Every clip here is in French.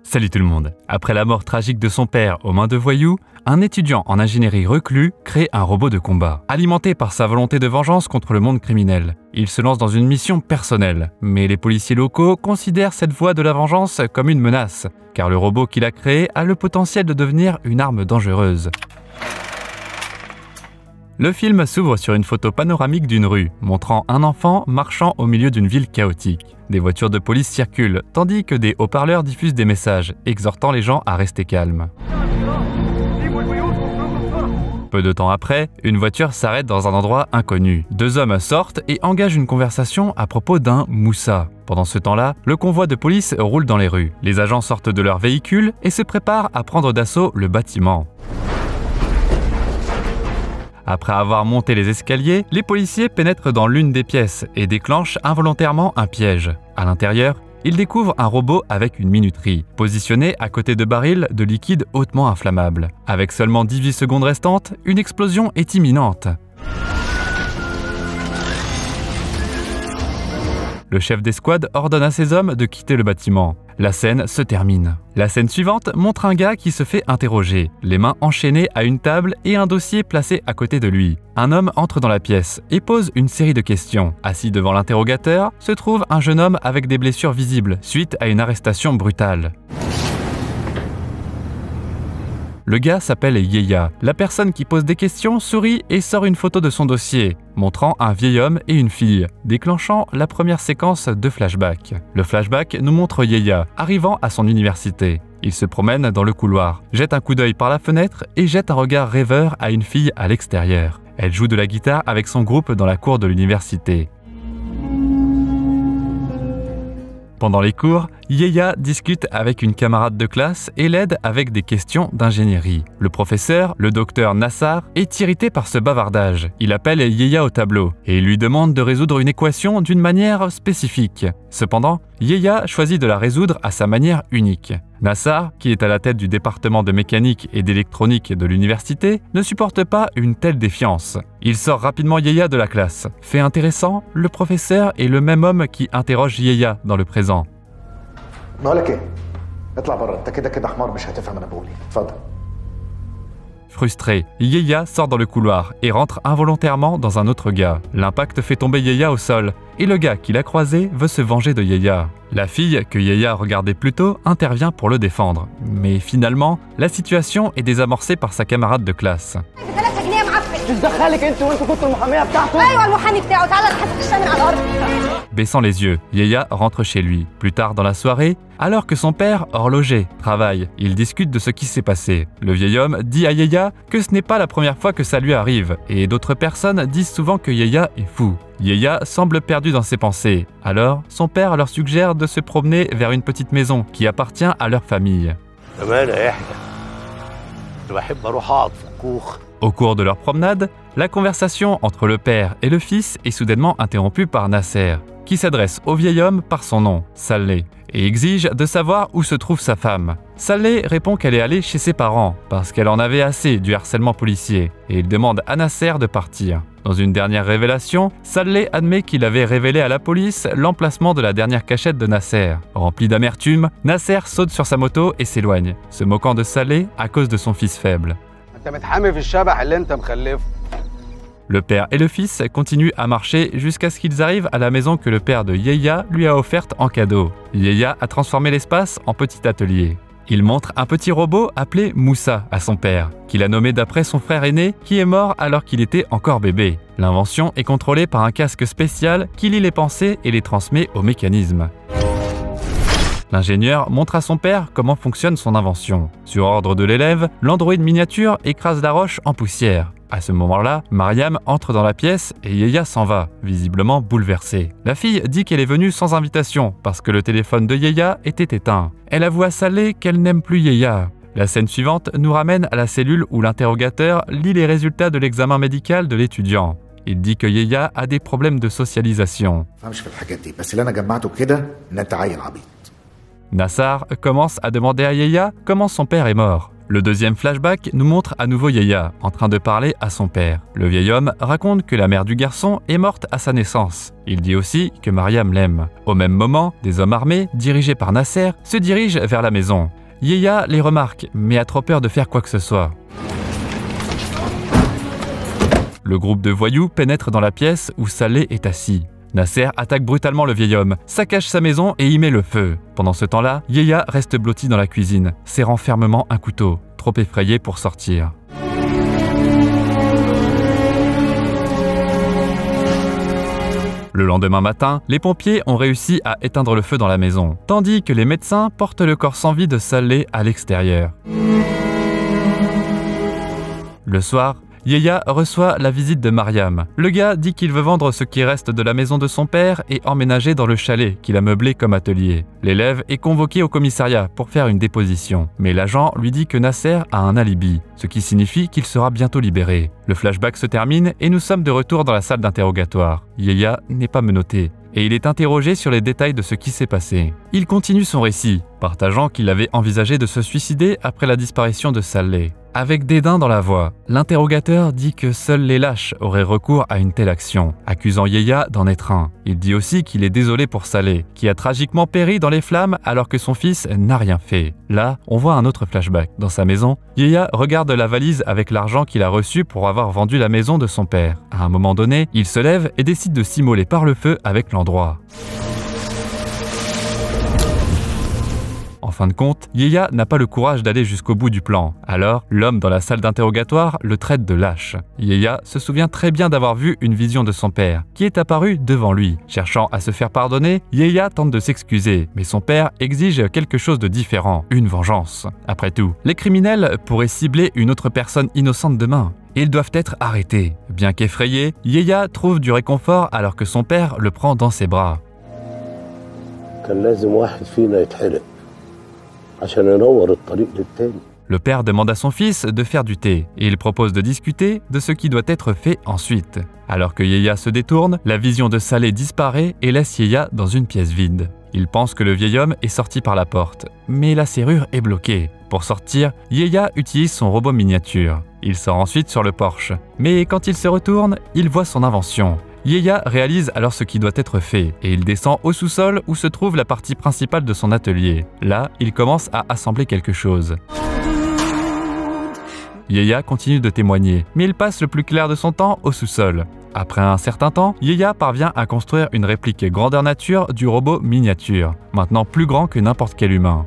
Salut tout le monde. Après la mort tragique de son père aux mains de voyous, un étudiant en ingénierie reclus crée un robot de combat. Alimenté par sa volonté de vengeance contre le monde criminel, il se lance dans une mission personnelle. Mais les policiers locaux considèrent cette voie de la vengeance comme une menace, car le robot qu'il a créé a le potentiel de devenir une arme dangereuse. Le film s'ouvre sur une photo panoramique d'une rue, montrant un enfant marchant au milieu d'une ville chaotique. Des voitures de police circulent, tandis que des haut-parleurs diffusent des messages, exhortant les gens à rester calmes. Peu de temps après, une voiture s'arrête dans un endroit inconnu. Deux hommes sortent et engagent une conversation à propos d'un Moussa. Pendant ce temps-là, le convoi de police roule dans les rues. Les agents sortent de leur véhicule et se préparent à prendre d'assaut le bâtiment. Après avoir monté les escaliers, les policiers pénètrent dans l'une des pièces et déclenchent involontairement un piège. À l'intérieur, ils découvrent un robot avec une minuterie, positionné à côté de barils de liquide hautement inflammable. Avec seulement 18 secondes restantes, une explosion est imminente. Le chef d'escouade ordonne à ses hommes de quitter le bâtiment. La scène se termine. La scène suivante montre un gars qui se fait interroger, les mains enchaînées à une table et un dossier placé à côté de lui. Un homme entre dans la pièce et pose une série de questions. Assis devant l'interrogateur se trouve un jeune homme avec des blessures visibles suite à une arrestation brutale. Le gars s'appelle Yeya. La personne qui pose des questions sourit et sort une photo de son dossier, montrant un vieil homme et une fille, déclenchant la première séquence de flashback. Le flashback nous montre Yeya arrivant à son université. Il se promène dans le couloir, jette un coup d'œil par la fenêtre et jette un regard rêveur à une fille à l'extérieur. Elle joue de la guitare avec son groupe dans la cour de l'université. Pendant les cours, Yeya discute avec une camarade de classe et l'aide avec des questions d'ingénierie. Le professeur, le docteur Nassar, est irrité par ce bavardage. Il appelle Yeya au tableau et lui demande de résoudre une équation d'une manière spécifique. Cependant, Yeya choisit de la résoudre à sa manière unique. Nassar, qui est à la tête du département de mécanique et d'électronique de l'université, ne supporte pas une telle défiance. Il sort rapidement Yeya de la classe. Fait intéressant, le professeur est le même homme qui interroge Yeya dans le présent. Frustré, Yeya sort dans le couloir et rentre involontairement dans un autre gars. L'impact fait tomber Yeya au sol, et le gars qui l'a croisé veut se venger de Yeya. La fille, que Yeya regardait plus tôt, intervient pour le défendre. Mais finalement, la situation est désamorcée par sa camarade de classe. Baissant les yeux, Yeya rentre chez lui. Plus tard dans la soirée, alors que son père, horloger, travaille, ils discutent de ce qui s'est passé. Le vieil homme dit à Yeya que ce n'est pas la première fois que ça lui arrive, et d'autres personnes disent souvent que Yeya est fou. Yeya semble perdu dans ses pensées. Alors, son père leur suggère de se promener vers une petite maison qui appartient à leur famille. Au cours de leur promenade, la conversation entre le père et le fils est soudainement interrompue par Nasser, qui s'adresse au vieil homme par son nom, Saleh, et exige de savoir où se trouve sa femme. Saleh répond qu'elle est allée chez ses parents, parce qu'elle en avait assez du harcèlement policier, et il demande à Nasser de partir. Dans une dernière révélation, Saleh admet qu'il avait révélé à la police l'emplacement de la dernière cachette de Nasser. Rempli d'amertume, Nasser saute sur sa moto et s'éloigne, se moquant de Saleh à cause de son fils faible. Le père et le fils continuent à marcher jusqu'à ce qu'ils arrivent à la maison que le père de Yeya lui a offerte en cadeau. Yeya a transformé l'espace en petit atelier. Il montre un petit robot appelé Moussa à son père, qu'il a nommé d'après son frère aîné qui est mort alors qu'il était encore bébé. L'invention est contrôlée par un casque spécial qui lit les pensées et les transmet au mécanisme. L'ingénieur montre à son père comment fonctionne son invention. Sur ordre de l'élève, l'androïde miniature écrase la roche en poussière. À ce moment-là, Mariam entre dans la pièce et Yeya s'en va, visiblement bouleversée. La fille dit qu'elle est venue sans invitation parce que le téléphone de Yeya était éteint. Elle avoue à Saleh qu'elle n'aime plus Yeya. La scène suivante nous ramène à la cellule où l'interrogateur lit les résultats de l'examen médical de l'étudiant. Il dit que Yeya a des problèmes de socialisation. Nassar commence à demander à Yeya comment son père est mort. Le deuxième flashback nous montre à nouveau Yahya en train de parler à son père. Le vieil homme raconte que la mère du garçon est morte à sa naissance. Il dit aussi que Mariam l'aime. Au même moment, des hommes armés, dirigés par Nasser, se dirigent vers la maison. Yahya les remarque, mais a trop peur de faire quoi que ce soit. Le groupe de voyous pénètre dans la pièce où Saleh est assis. Nasser attaque brutalement le vieil homme, saccage sa maison et y met le feu. Pendant ce temps-là, Yahya reste blotti dans la cuisine, serrant fermement un couteau, trop effrayé pour sortir. Le lendemain matin, les pompiers ont réussi à éteindre le feu dans la maison, tandis que les médecins portent le corps sans vie de Saleh à l'extérieur. Le soir, Yahya reçoit la visite de Mariam. Le gars dit qu'il veut vendre ce qui reste de la maison de son père et emménager dans le chalet qu'il a meublé comme atelier. L'élève est convoqué au commissariat pour faire une déposition, mais l'agent lui dit que Nasser a un alibi, ce qui signifie qu'il sera bientôt libéré. Le flashback se termine et nous sommes de retour dans la salle d'interrogatoire. Yahya n'est pas menotté et il est interrogé sur les détails de ce qui s'est passé. Il continue son récit, partageant qu'il avait envisagé de se suicider après la disparition de Saleh. Avec dédain dans la voix, l'interrogateur dit que seuls les lâches auraient recours à une telle action, accusant Yahya d'en être un. Il dit aussi qu'il est désolé pour Saleh, qui a tragiquement péri dans les flammes alors que son fils n'a rien fait. Là, on voit un autre flashback. Dans sa maison, Yahya regarde la valise avec l'argent qu'il a reçu pour avoir vendu la maison de son père. À un moment donné, il se lève et décide de s'immoler par le feu avec l'endroit. En fin de compte, Yahya n'a pas le courage d'aller jusqu'au bout du plan. Alors, l'homme dans la salle d'interrogatoire le traite de lâche. Yahya se souvient très bien d'avoir vu une vision de son père, qui est apparue devant lui. Cherchant à se faire pardonner, Yahya tente de s'excuser, mais son père exige quelque chose de différent, une vengeance. Après tout, les criminels pourraient cibler une autre personne innocente demain. Ils doivent être arrêtés. Bien qu'effrayé, Yahya trouve du réconfort alors que son père le prend dans ses bras. Le père demande à son fils de faire du thé et il propose de discuter de ce qui doit être fait ensuite. Alors que Yahya se détourne, la vision de Saleh disparaît et laisse Yahya dans une pièce vide. Il pense que le vieil homme est sorti par la porte, mais la serrure est bloquée. Pour sortir, Yahya utilise son robot miniature. Il sort ensuite sur le porche, mais quand il se retourne, il voit son invention. Yahya réalise alors ce qui doit être fait et il descend au sous-sol où se trouve la partie principale de son atelier. Là, il commence à assembler quelque chose. Yahya continue de témoigner, mais il passe le plus clair de son temps au sous-sol. Après un certain temps, Yahya parvient à construire une réplique grandeur nature du robot miniature, maintenant plus grand que n'importe quel humain.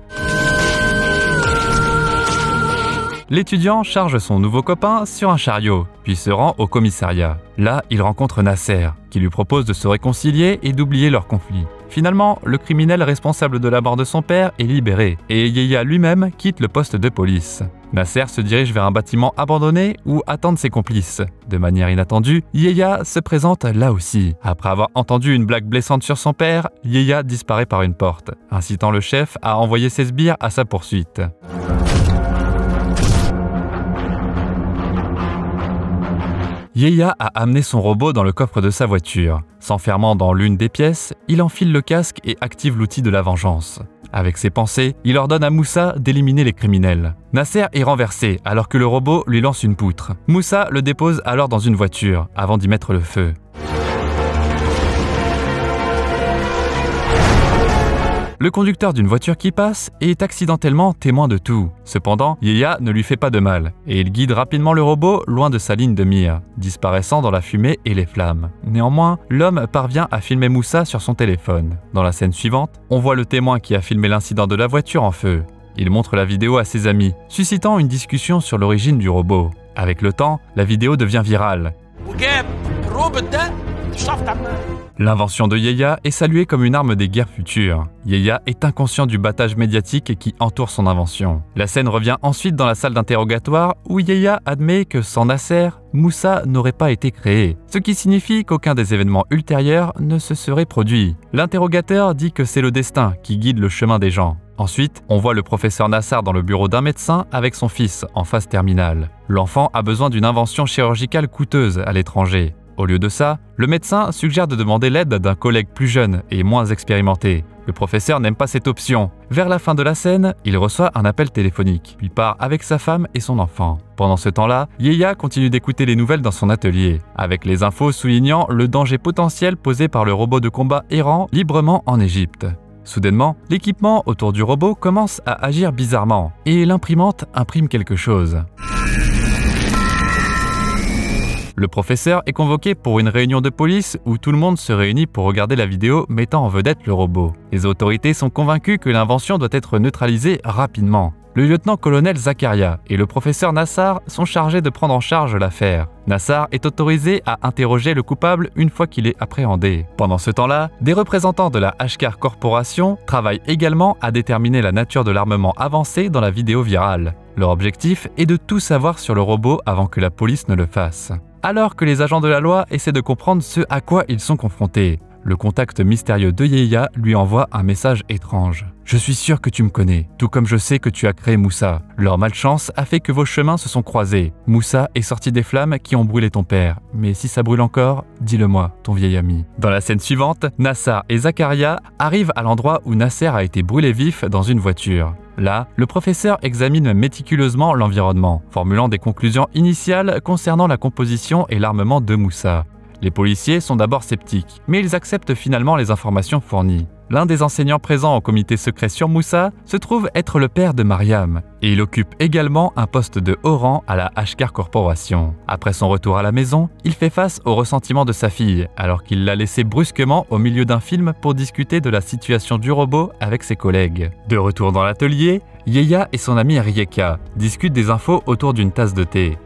L'étudiant charge son nouveau copain sur un chariot, puis se rend au commissariat. Là, il rencontre Nasser, qui lui propose de se réconcilier et d'oublier leur conflit. Finalement, le criminel responsable de la mort de son père est libéré, et Yahya lui-même quitte le poste de police. Nasser se dirige vers un bâtiment abandonné où attendent ses complices. De manière inattendue, Yahya se présente là aussi. Après avoir entendu une blague blessante sur son père, Yahya disparaît par une porte, incitant le chef à envoyer ses sbires à sa poursuite. Yahya a amené son robot dans le coffre de sa voiture. S'enfermant dans l'une des pièces, il enfile le casque et active l'outil de la vengeance. Avec ses pensées, il ordonne à Moussa d'éliminer les criminels. Nasser est renversé alors que le robot lui lance une poutre. Moussa le dépose alors dans une voiture avant d'y mettre le feu. Le conducteur d'une voiture qui passe est accidentellement témoin de tout. Cependant, Yahya ne lui fait pas de mal et il guide rapidement le robot loin de sa ligne de mire, disparaissant dans la fumée et les flammes. Néanmoins, l'homme parvient à filmer Moussa sur son téléphone. Dans la scène suivante, on voit le témoin qui a filmé l'incident de la voiture en feu. Il montre la vidéo à ses amis, suscitant une discussion sur l'origine du robot. Avec le temps, la vidéo devient virale. L'invention de Yahya est saluée comme une arme des guerres futures. Yahya est inconscient du battage médiatique qui entoure son invention. La scène revient ensuite dans la salle d'interrogatoire où Yahya admet que sans Nasser, Moussa n'aurait pas été créé, ce qui signifie qu'aucun des événements ultérieurs ne se serait produit. L'interrogateur dit que c'est le destin qui guide le chemin des gens. Ensuite, on voit le professeur Nassar dans le bureau d'un médecin avec son fils en phase terminale. L'enfant a besoin d'une invention chirurgicale coûteuse à l'étranger. Au lieu de ça, le médecin suggère de demander l'aide d'un collègue plus jeune et moins expérimenté. Le professeur n'aime pas cette option. Vers la fin de la scène, il reçoit un appel téléphonique, puis part avec sa femme et son enfant. Pendant ce temps-là, Yeya continue d'écouter les nouvelles dans son atelier, avec les infos soulignant le danger potentiel posé par le robot de combat errant librement en Égypte. Soudainement, l'équipement autour du robot commence à agir bizarrement, et l'imprimante imprime quelque chose. Le professeur est convoqué pour une réunion de police où tout le monde se réunit pour regarder la vidéo mettant en vedette le robot. Les autorités sont convaincues que l'invention doit être neutralisée rapidement. Le lieutenant-colonel Zakaria et le professeur Nassar sont chargés de prendre en charge l'affaire. Nassar est autorisé à interroger le coupable une fois qu'il est appréhendé. Pendant ce temps-là, des représentants de la Ashkar Corporation travaillent également à déterminer la nature de l'armement avancé dans la vidéo virale. Leur objectif est de tout savoir sur le robot avant que la police ne le fasse. Alors que les agents de la loi essaient de comprendre ce à quoi ils sont confrontés, le contact mystérieux de Yeya lui envoie un message étrange. « Je suis sûr que tu me connais, tout comme je sais que tu as créé Moussa. Leur malchance a fait que vos chemins se sont croisés. Moussa est sorti des flammes qui ont brûlé ton père. Mais si ça brûle encore, dis-le-moi, ton vieil ami. » Dans la scène suivante, Nassar et Zakaria arrivent à l'endroit où Nasser a été brûlé vif dans une voiture. Là, le professeur examine méticuleusement l'environnement, formulant des conclusions initiales concernant la composition et l'armement de Moussa. Les policiers sont d'abord sceptiques, mais ils acceptent finalement les informations fournies. L'un des enseignants présents au comité secret sur Moussa se trouve être le père de Mariam, et il occupe également un poste de haut rang à la Ashkar Corporation. Après son retour à la maison, il fait face au ressentiment de sa fille, alors qu'il l'a laissée brusquement au milieu d'un film pour discuter de la situation du robot avec ses collègues. De retour dans l'atelier, Yeya et son ami Rieka discutent des infos autour d'une tasse de thé.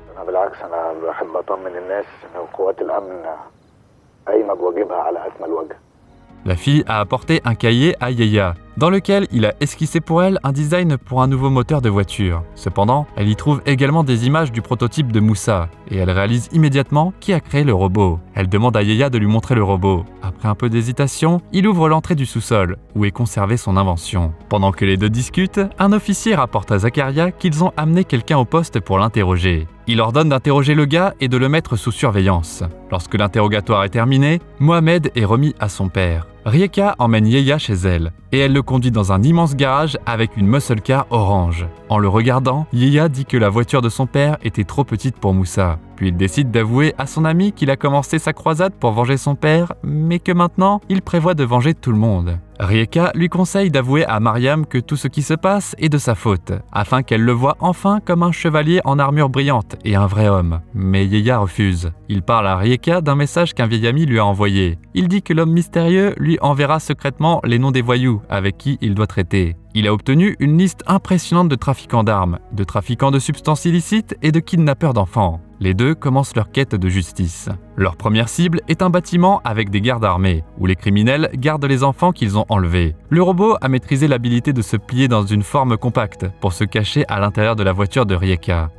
La fille a apporté un cahier à Yeya, dans lequel il a esquissé pour elle un design pour un nouveau moteur de voiture. Cependant, elle y trouve également des images du prototype de Moussa, et elle réalise immédiatement qui a créé le robot. Elle demande à Yeya de lui montrer le robot. Après un peu d'hésitation, il ouvre l'entrée du sous-sol, où est conservée son invention. Pendant que les deux discutent, un officier rapporte à Zakaria qu'ils ont amené quelqu'un au poste pour l'interroger. Il ordonne d'interroger le gars et de le mettre sous surveillance. Lorsque l'interrogatoire est terminé, Mohamed est remis à son père. Rieka emmène Yeya chez elle, et elle le conduit dans un immense garage avec une muscle car orange. En le regardant, Yeya dit que la voiture de son père était trop petite pour Moussa. Puis il décide d'avouer à son ami qu'il a commencé sa croisade pour venger son père, mais que maintenant, il prévoit de venger tout le monde. Rieka lui conseille d'avouer à Mariam que tout ce qui se passe est de sa faute, afin qu'elle le voie enfin comme un chevalier en armure brillante et un vrai homme. Mais Yeya refuse. Il parle à Rieka d'un message qu'un vieil ami lui a envoyé. Il dit que l'homme mystérieux lui enverra secrètement les noms des voyous avec qui il doit traiter. Il a obtenu une liste impressionnante de trafiquants d'armes, de trafiquants de substances illicites et de kidnappeurs d'enfants. Les deux commencent leur quête de justice. Leur première cible est un bâtiment avec des gardes armés, où les criminels gardent les enfants qu'ils ont enlevés. Le robot a maîtrisé l'habilité de se plier dans une forme compacte pour se cacher à l'intérieur de la voiture de Rieka.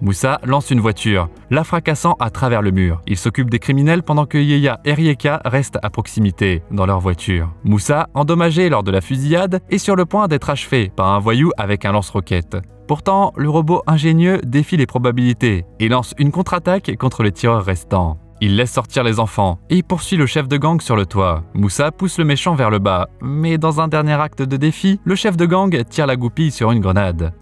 Moussa lance une voiture, la fracassant à travers le mur. Il s'occupe des criminels pendant que Yeya et Rieka restent à proximité, dans leur voiture. Moussa, endommagé lors de la fusillade, est sur le point d'être achevé par un voyou avec un lance-roquette. Pourtant, le robot ingénieux défie les probabilités et lance une contre-attaque contre les tireurs restants. Il laisse sortir les enfants et poursuit le chef de gang sur le toit. Moussa pousse le méchant vers le bas, mais dans un dernier acte de défi, le chef de gang tire la goupille sur une grenade.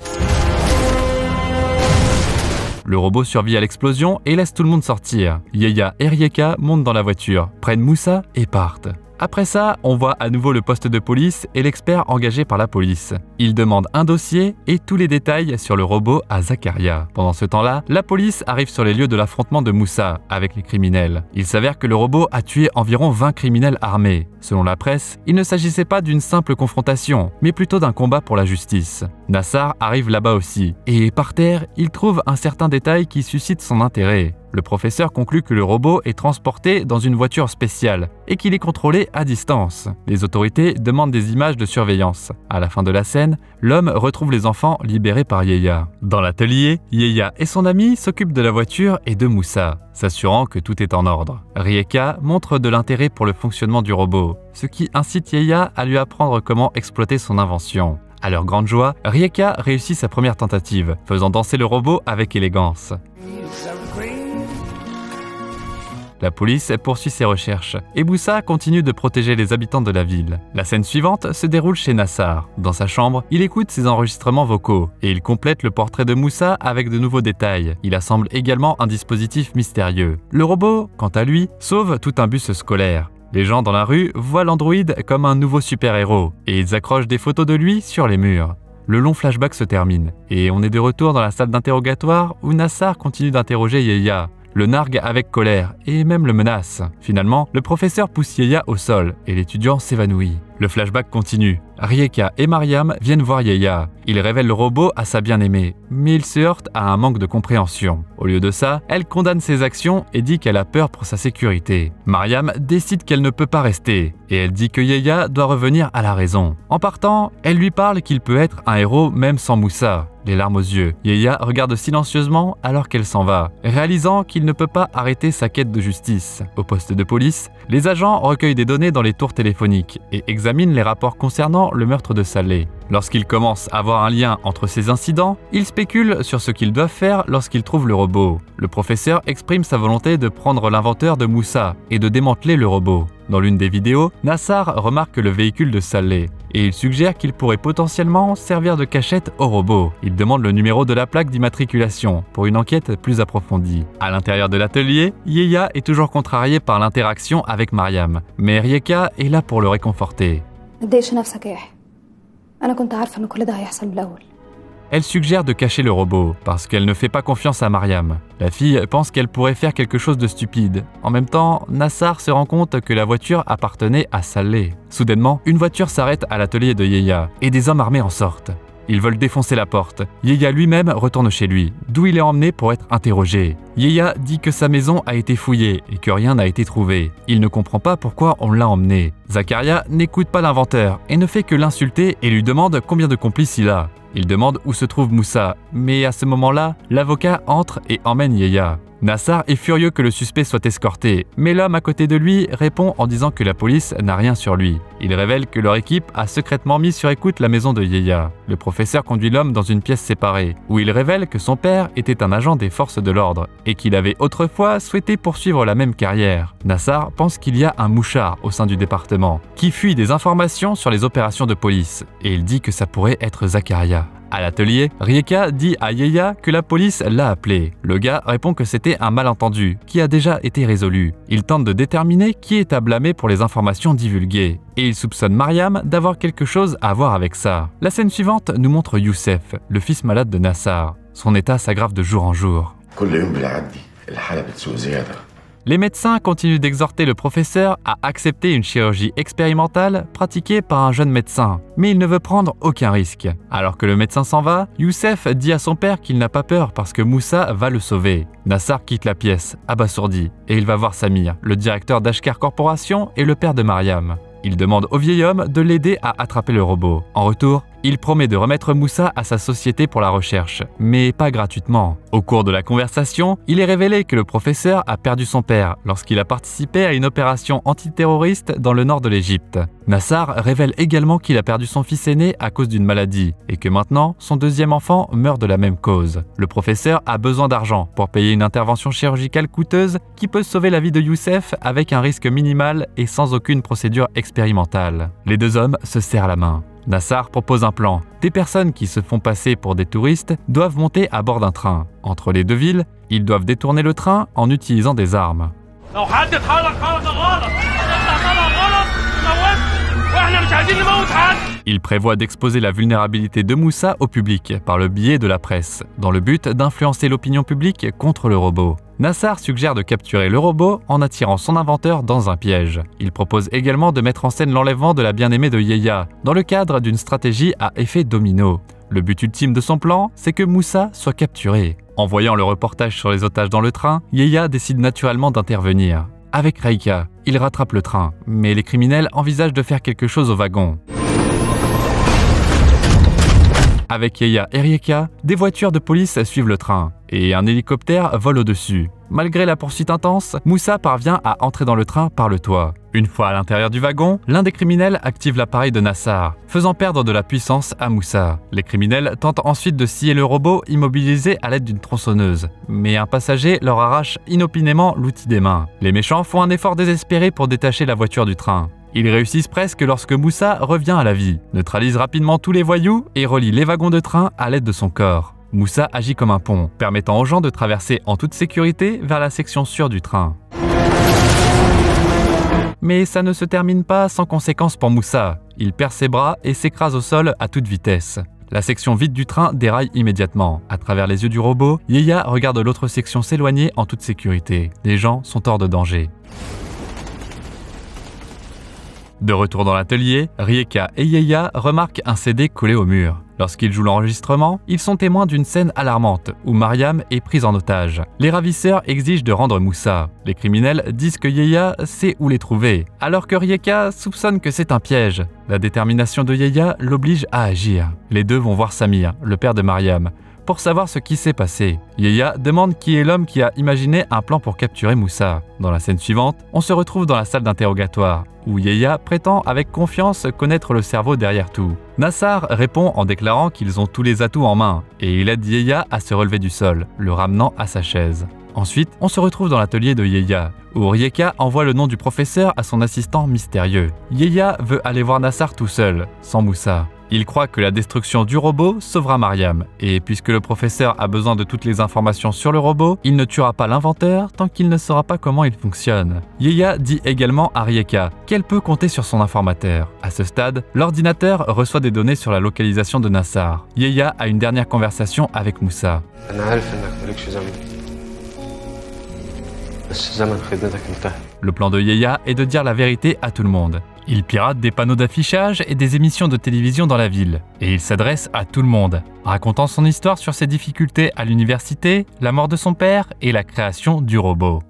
Le robot survit à l'explosion et laisse tout le monde sortir. Yeya et Rieka montent dans la voiture, prennent Moussa et partent. Après ça, on voit à nouveau le poste de police et l'expert engagé par la police. Il demande un dossier et tous les détails sur le robot à Zakaria. Pendant ce temps-là, la police arrive sur les lieux de l'affrontement de Moussa avec les criminels. Il s'avère que le robot a tué environ 20 criminels armés. Selon la presse, il ne s'agissait pas d'une simple confrontation, mais plutôt d'un combat pour la justice. Nassar arrive là-bas aussi, et par terre, il trouve un certain détail qui suscite son intérêt. Le professeur conclut que le robot est transporté dans une voiture spéciale et qu'il est contrôlé à distance. Les autorités demandent des images de surveillance. À la fin de la scène, l'homme retrouve les enfants libérés par Yeya. Dans l'atelier, Yeya et son ami s'occupent de la voiture et de Moussa, s'assurant que tout est en ordre. Rieka montre de l'intérêt pour le fonctionnement du robot, ce qui incite Yeya à lui apprendre comment exploiter son invention. À leur grande joie, Rieka réussit sa première tentative, faisant danser le robot avec élégance. La police poursuit ses recherches et Moussa continue de protéger les habitants de la ville. La scène suivante se déroule chez Nassar. Dans sa chambre, il écoute ses enregistrements vocaux et il complète le portrait de Moussa avec de nouveaux détails. Il assemble également un dispositif mystérieux. Le robot, quant à lui, sauve tout un bus scolaire. Les gens dans la rue voient l'androïde comme un nouveau super-héros et ils accrochent des photos de lui sur les murs. Le long flashback se termine et on est de retour dans la salle d'interrogatoire où Nassar continue d'interroger Yehia, le nargue avec colère et même le menace. Finalement, le professeur pousse Yehia au sol et l'étudiant s'évanouit. Le flashback continue. Rieka et Mariam viennent voir Yehia. Ils révèlent le robot à sa bien-aimée, mais il se heurte à un manque de compréhension. Au lieu de ça, elle condamne ses actions et dit qu'elle a peur pour sa sécurité. Mariam décide qu'elle ne peut pas rester et elle dit que Yehia doit revenir à la raison. En partant, elle lui parle qu'il peut être un héros même sans Moussa. Les larmes aux yeux, Yehia regarde silencieusement alors qu'elle s'en va, réalisant qu'il ne peut pas arrêter sa quête de justice. Au poste de police, les agents recueillent des données dans les tours téléphoniques et examinent les rapports concernant le meurtre de Saleh. Lorsqu'ils commencent à voir un lien entre ces incidents, ils spéculent sur ce qu'ils doivent faire lorsqu'ils trouvent le robot. Le professeur exprime sa volonté de prendre l'inventeur de Moussa et de démanteler le robot. Dans l'une des vidéos, Nassar remarque le véhicule de Saleh et il suggère qu'il pourrait potentiellement servir de cachette au robot. Il demande le numéro de la plaque d'immatriculation pour une enquête plus approfondie. À l'intérieur de l'atelier, Yehia est toujours contrariée par l'interaction avec Mariam, mais Rieka est là pour le réconforter. Elle suggère de cacher le robot parce qu'elle ne fait pas confiance à Mariam. La fille pense qu'elle pourrait faire quelque chose de stupide. En même temps, Nassar se rend compte que la voiture appartenait à Saleh. Soudainement, une voiture s'arrête à l'atelier de Yehia et des hommes armés en sortent. Ils veulent défoncer la porte. Yehia lui-même retourne chez lui, d'où il est emmené pour être interrogé. Yehia dit que sa maison a été fouillée et que rien n'a été trouvé. Il ne comprend pas pourquoi on l'a emmené. Zakaria n'écoute pas l'inventeur et ne fait que l'insulter et lui demande combien de complices il a. Il demande où se trouve Moussa, mais à ce moment-là, l'avocat entre et emmène Yehia. Nassar est furieux que le suspect soit escorté, mais l'homme à côté de lui répond en disant que la police n'a rien sur lui. Il révèle que leur équipe a secrètement mis sur écoute la maison de Yehia. Le professeur conduit l'homme dans une pièce séparée, où il révèle que son père était un agent des forces de l'ordre et qu'il avait autrefois souhaité poursuivre la même carrière. Nassar pense qu'il y a un mouchard au sein du département, qui fuit des informations sur les opérations de police, et il dit que ça pourrait être Zakaria. À l'atelier, Rieka dit à Yehia que la police l'a appelé. Le gars répond que c'était un malentendu, qui a déjà été résolu. Il tente de déterminer qui est à blâmer pour les informations divulguées. Et il soupçonne Mariam d'avoir quelque chose à voir avec ça. La scène suivante nous montre Youssef, le fils malade de Nassar. Son état s'aggrave de jour en jour. Les médecins continuent d'exhorter le professeur à accepter une chirurgie expérimentale pratiquée par un jeune médecin, mais il ne veut prendre aucun risque. Alors que le médecin s'en va, Youssef dit à son père qu'il n'a pas peur parce que Moussa va le sauver. Nassar quitte la pièce, abasourdi, et il va voir Samir, le directeur d'Ashkar Corporation et le père de Mariam. Il demande au vieil homme de l'aider à attraper le robot. En retour, il promet de remettre Moussa à sa société pour la recherche, mais pas gratuitement. Au cours de la conversation, il est révélé que le professeur a perdu son père lorsqu'il a participé à une opération antiterroriste dans le nord de l'Égypte. Nassar révèle également qu'il a perdu son fils aîné à cause d'une maladie et que maintenant, son deuxième enfant meurt de la même cause. Le professeur a besoin d'argent pour payer une intervention chirurgicale coûteuse qui peut sauver la vie de Youssef avec un risque minimal et sans aucune procédure expérimentale. Les deux hommes se serrent la main. Nassar propose un plan. Des personnes qui se font passer pour des touristes doivent monter à bord d'un train. Entre les deux villes, ils doivent détourner le train en utilisant des armes. Il prévoit d'exposer la vulnérabilité de Moussa au public par le biais de la presse, dans le but d'influencer l'opinion publique contre le robot. Nassar suggère de capturer le robot en attirant son inventeur dans un piège. Il propose également de mettre en scène l'enlèvement de la bien-aimée de Yehia, dans le cadre d'une stratégie à effet domino. Le but ultime de son plan, c'est que Moussa soit capturé. En voyant le reportage sur les otages dans le train, Yehia décide naturellement d'intervenir. Avec Rieka, il rattrape le train, mais les criminels envisagent de faire quelque chose au wagon. Avec Yeya et Rieka, des voitures de police suivent le train et un hélicoptère vole au-dessus. Malgré la poursuite intense, Moussa parvient à entrer dans le train par le toit. Une fois à l'intérieur du wagon, l'un des criminels active l'appareil de Nassar, faisant perdre de la puissance à Moussa. Les criminels tentent ensuite de scier le robot immobilisé à l'aide d'une tronçonneuse, mais un passager leur arrache inopinément l'outil des mains. Les méchants font un effort désespéré pour détacher la voiture du train. Ils réussissent presque lorsque Moussa revient à la vie, neutralise rapidement tous les voyous et relie les wagons de train à l'aide de son corps. Moussa agit comme un pont, permettant aux gens de traverser en toute sécurité vers la section sûre du train. Mais ça ne se termine pas sans conséquences pour Moussa. Il perd ses bras et s'écrase au sol à toute vitesse. La section vide du train déraille immédiatement. À travers les yeux du robot, Yeya regarde l'autre section s'éloigner en toute sécurité. Les gens sont hors de danger. De retour dans l'atelier, Rieka et Yeya remarquent un CD collé au mur. Lorsqu'ils jouent l'enregistrement, ils sont témoins d'une scène alarmante où Mariam est prise en otage. Les ravisseurs exigent de rendre Moussa. Les criminels disent que Yeya sait où les trouver, alors que Rieka soupçonne que c'est un piège. La détermination de Yeya l'oblige à agir. Les deux vont voir Samir, le père de Mariam, pour savoir ce qui s'est passé. Yeya demande qui est l'homme qui a imaginé un plan pour capturer Moussa. Dans la scène suivante, on se retrouve dans la salle d'interrogatoire, où Yeya prétend avec confiance connaître le cerveau derrière tout. Nassar répond en déclarant qu'ils ont tous les atouts en main, et il aide Yeya à se relever du sol, le ramenant à sa chaise. Ensuite, on se retrouve dans l'atelier de Yeya, où Rieka envoie le nom du professeur à son assistant mystérieux. Yeya veut aller voir Nassar tout seul, sans Moussa. Il croit que la destruction du robot sauvera Mariam, et puisque le professeur a besoin de toutes les informations sur le robot, il ne tuera pas l'inventeur tant qu'il ne saura pas comment il fonctionne. Yeya dit également à Rieka qu'elle peut compter sur son informateur. À ce stade, l'ordinateur reçoit des données sur la localisation de Nassar. Yeya a une dernière conversation avec Moussa. Le plan de Yeya est de dire la vérité à tout le monde. Il pirate des panneaux d'affichage et des émissions de télévision dans la ville, et il s'adresse à tout le monde, racontant son histoire sur ses difficultés à l'université, la mort de son père et la création du robot.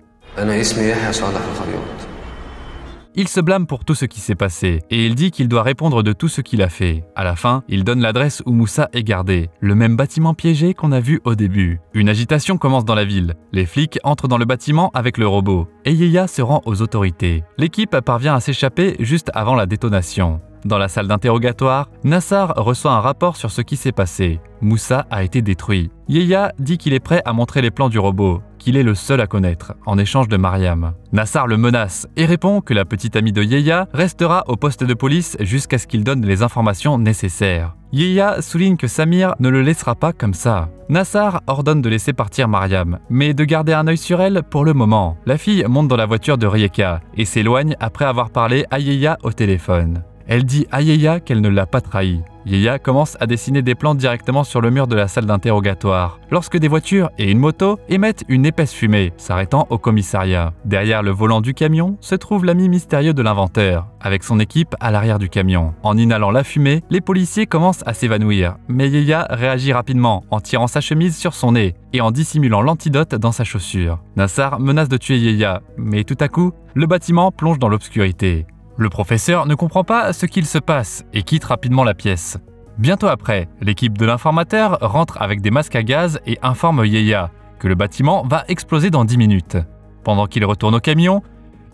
Il se blâme pour tout ce qui s'est passé, et il dit qu'il doit répondre de tout ce qu'il a fait. À la fin, il donne l'adresse où Moussa est gardé, le même bâtiment piégé qu'on a vu au début. Une agitation commence dans la ville. Les flics entrent dans le bâtiment avec le robot, et Yeya se rend aux autorités. L'équipe parvient à s'échapper juste avant la détonation. Dans la salle d'interrogatoire, Nassar reçoit un rapport sur ce qui s'est passé. Moussa a été détruit. Yeya dit qu'il est prêt à montrer les plans du robot, qu'il est le seul à connaître, en échange de Mariam. Nassar le menace et répond que la petite amie de Yeya restera au poste de police jusqu'à ce qu'il donne les informations nécessaires. Yeya souligne que Samir ne le laissera pas comme ça. Nassar ordonne de laisser partir Mariam, mais de garder un œil sur elle pour le moment. La fille monte dans la voiture de Rieka et s'éloigne après avoir parlé à Yeya au téléphone. Elle dit à Yeya qu'elle ne l'a pas trahi. Yeya commence à dessiner des plans directement sur le mur de la salle d'interrogatoire, lorsque des voitures et une moto émettent une épaisse fumée, s'arrêtant au commissariat. Derrière le volant du camion se trouve l'ami mystérieux de l'inventeur, avec son équipe à l'arrière du camion. En inhalant la fumée, les policiers commencent à s'évanouir, mais Yeya réagit rapidement en tirant sa chemise sur son nez et en dissimulant l'antidote dans sa chaussure. Nassar menace de tuer Yeya, mais tout à coup, le bâtiment plonge dans l'obscurité. Le professeur ne comprend pas ce qu'il se passe et quitte rapidement la pièce. Bientôt après, l'équipe de l'informateur rentre avec des masques à gaz et informe Yeya que le bâtiment va exploser dans 10 minutes. Pendant qu'il retourne au camion,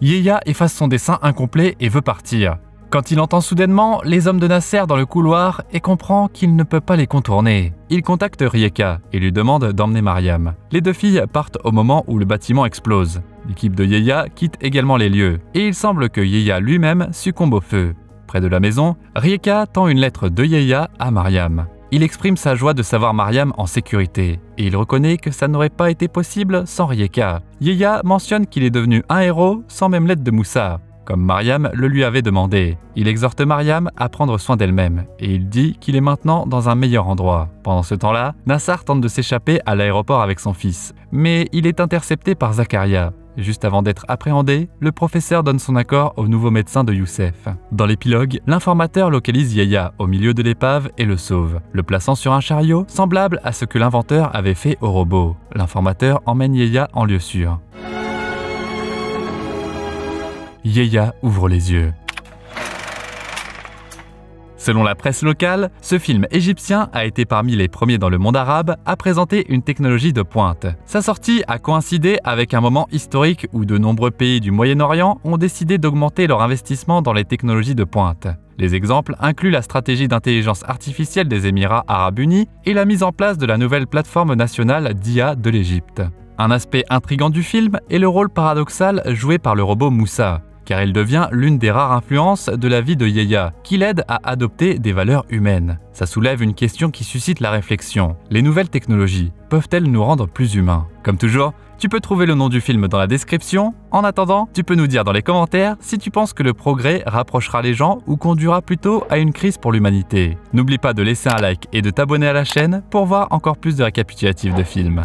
Yeya efface son dessin incomplet et veut partir. Quand il entend soudainement les hommes de Nasser dans le couloir et comprend qu'il ne peut pas les contourner. Il contacte Rieka et lui demande d'emmener Mariam. Les deux filles partent au moment où le bâtiment explose. L'équipe de Yeya quitte également les lieux et il semble que Yeya lui-même succombe au feu. Près de la maison, Rieka tend une lettre de Yeya à Mariam. Il exprime sa joie de savoir Mariam en sécurité et il reconnaît que ça n'aurait pas été possible sans Rieka. Yeya mentionne qu'il est devenu un héros sans même l'aide de Moussa, comme Mariam le lui avait demandé. Il exhorte Mariam à prendre soin d'elle-même et il dit qu'il est maintenant dans un meilleur endroit. Pendant ce temps-là, Nassar tente de s'échapper à l'aéroport avec son fils, mais il est intercepté par Zakaria. Juste avant d'être appréhendé, le professeur donne son accord au nouveau médecin de Youssef. Dans l'épilogue, l'informateur localise Yeya au milieu de l'épave et le sauve, le plaçant sur un chariot semblable à ce que l'inventeur avait fait au robot. L'informateur emmène Yeya en lieu sûr. Yeya ouvre les yeux. Selon la presse locale, ce film égyptien a été parmi les premiers dans le monde arabe à présenter une technologie de pointe. Sa sortie a coïncidé avec un moment historique où de nombreux pays du Moyen-Orient ont décidé d'augmenter leur investissement dans les technologies de pointe. Les exemples incluent la stratégie d'intelligence artificielle des Émirats arabes unis et la mise en place de la nouvelle plateforme nationale d'IA de l'Égypte. Un aspect intrigant du film est le rôle paradoxal joué par le robot Moussa, car il devient l'une des rares influences de la vie de Yehia, qui l'aide à adopter des valeurs humaines. Ça soulève une question qui suscite la réflexion. Les nouvelles technologies peuvent-elles nous rendre plus humains? Comme toujours, tu peux trouver le nom du film dans la description. En attendant, tu peux nous dire dans les commentaires si tu penses que le progrès rapprochera les gens ou conduira plutôt à une crise pour l'humanité. N'oublie pas de laisser un like et de t'abonner à la chaîne pour voir encore plus de récapitulatifs de films.